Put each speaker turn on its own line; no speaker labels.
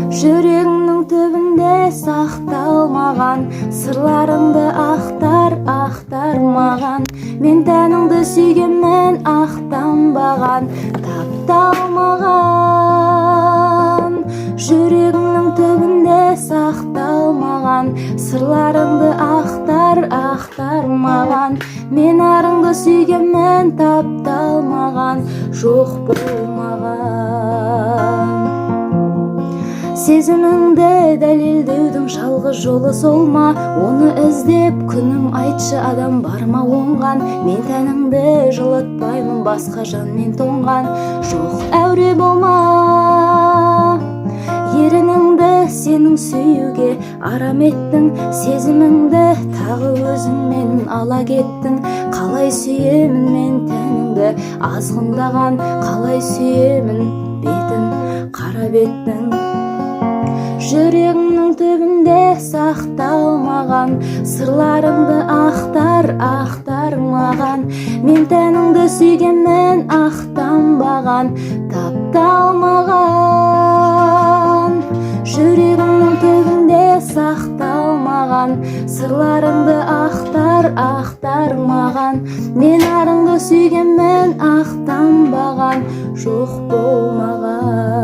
Жүрегіңнің түбінде сақталмаған сырларыңды ақтар маған. Мен тәніңді сүйгенмен ақтанбаған, тапталмаған. Жүрегіңнің түбінде сақталмаған сырларыңды ақтар маған. Мен арыңды сүйгенмен тапталмаған, жоқ болмаған. Сезіміңді дәлелдеудің жалғыз жолы сол ма? Оны іздеп күнім айтшы, адам бар ма оңған? Мен тәніңді жылытпаймын, басқа жанмен тоңған. Жоқ, әуре болма, ерініңді сенің сүюге арам еттің. Сезіміңді тағы өзіңмен ала кеттің. Қалай сүйемін мен тәніңді азғындаған, қалай сүйемін бетін, қара беттің. Жүрегіңнің түбінде сақталмаған сырларыңды ақтар маған. Мен тәніңді сүйгенмен ақтанбаған, тапталмаған. Жүрегіңнің түбінде сақталмаған сырларыңды ақтар маған. Мен арыңды сүйгенмен ақтанбаған, жоқ болмаған.